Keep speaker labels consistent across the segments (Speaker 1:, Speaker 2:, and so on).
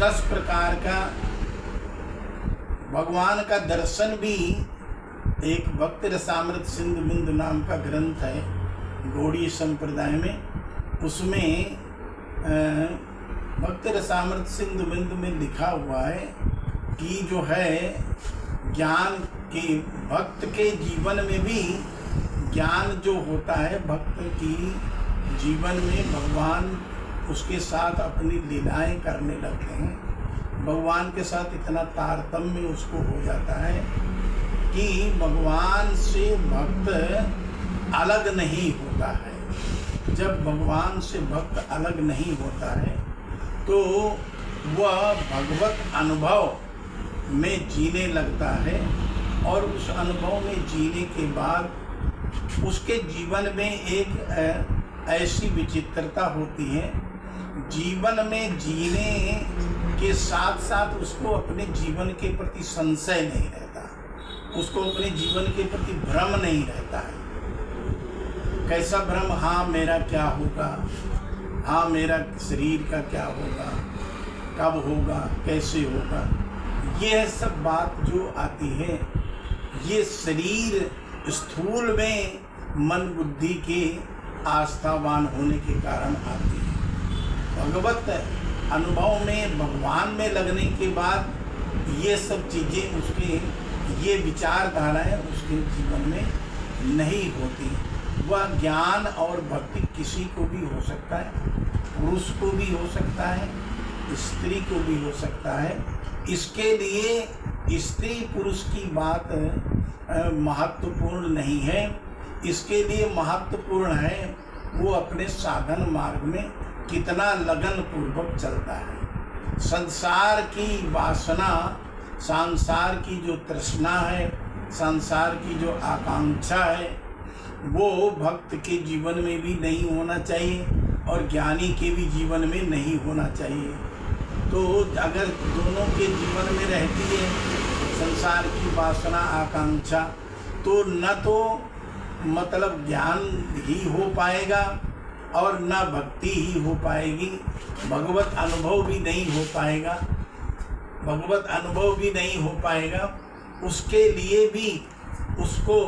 Speaker 1: 10 प्रकार का भगवान का दर्शन भी एक भक्त रसामृत सिंधु बिंदु नाम का ग्रंथ है गौड़ीय संप्रदाय में। उसमें भक्त रसामृत सिंधु बिंदु में लिखा हुआ है कि जो है ज्ञान के भक्त के जीवन में भी ज्ञान जो होता है, भक्त की जीवन में भगवान उसके साथ अपनी लीलाएं करने लगते हैं। भगवान के साथ इतना तारतम्य उसको हो जाता है कि भगवान से भक्त अलग नहीं होता है। जब भगवान से भक्त अलग नहीं होता है तो वह भगवत अनुभव में जीने लगता है, और उस अनुभव में जीने के बाद उसके जीवन में एक ऐसी विचित्रता होती है, जीवन में जीने के साथ साथ उसको अपने जीवन के प्रति संशय नहीं रहता, उसको अपने जीवन के प्रति भ्रम नहीं रहता है। कैसा भ्रम? हाँ मेरा क्या होगा, हाँ मेरा शरीर का क्या होगा, कब होगा, कैसे होगा, यह सब बात जो आती है ये शरीर स्थूल में मन बुद्धि के आस्थावान होने के कारण आती है। भगवत अनुभव में भगवान में लगने के बाद ये सब चीज़ें उसके, ये विचारधाराएं उसके जीवन में नहीं होती। वह ज्ञान और भक्ति किसी को भी हो सकता है, पुरुष को भी हो सकता है, स्त्री को भी हो सकता है। इसके लिए स्त्री पुरुष की बात महत्वपूर्ण नहीं है। इसके लिए महत्वपूर्ण है वो अपने साधन मार्ग में कितना लगन पूर्वक चलता है। संसार की वासना, संसार की जो तृष्णा है, संसार की जो आकांक्षा है, वो भक्त के जीवन में भी नहीं होना चाहिए और ज्ञानी के भी जीवन में नहीं होना चाहिए। तो अगर दोनों के जीवन में रहती है संसार की वासना, आकांक्षा, तो न तो मतलब ज्ञान ही हो पाएगा और न भक्ति ही हो पाएगी, भगवत अनुभव भी नहीं हो पाएगा, भगवत अनुभव भी नहीं हो पाएगा। उसके लिए भी उसको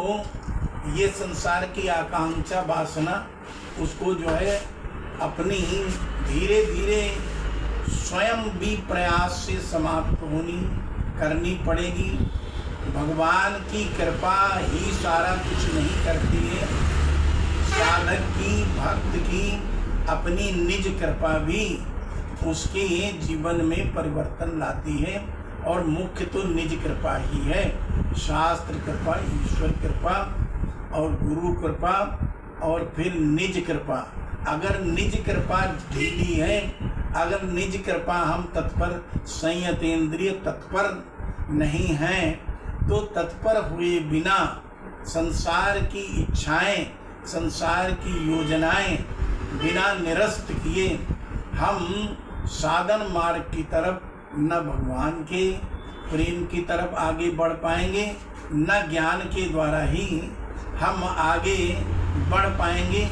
Speaker 1: ये संसार की आकांक्षा, वासना उसको जो है अपनी धीरे धीरे स्वयं भी प्रयास से समाप्त करनी पड़ेगी। भगवान की कृपा ही सारा कुछ नहीं करती है, साधक की, भक्त की अपनी निज कृपा भी उसके जीवन में परिवर्तन लाती है। और मुख्य तो निज कृपा ही है, शास्त्र कृपा, ईश्वर कृपा और गुरु कृपा और फिर निज कृपा। अगर निज कृपा ढीली है, अगर निज कृपा हम तत्पर संयतेंद्रिय तत्पर नहीं हैं, तो तत्पर हुए बिना संसार की इच्छाएं, संसार की योजनाएं बिना निरस्त किए हम साधन मार्ग की तरफ, न भगवान के प्रेम की तरफ आगे बढ़ पाएंगे, न ज्ञान के द्वारा ही हम आगे बढ़ पाएंगे।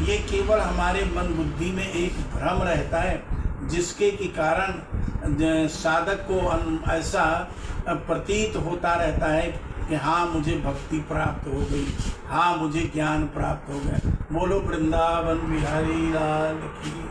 Speaker 1: ये केवल हमारे मन बुद्धि में एक भ्रम रहता है, जिसके के कारण साधक को ऐसा प्रतीत होता रहता है कि हाँ मुझे भक्ति प्राप्त हो गई, हाँ मुझे ज्ञान प्राप्त हो गया। बोलो वृंदावन बिहारी लाल की।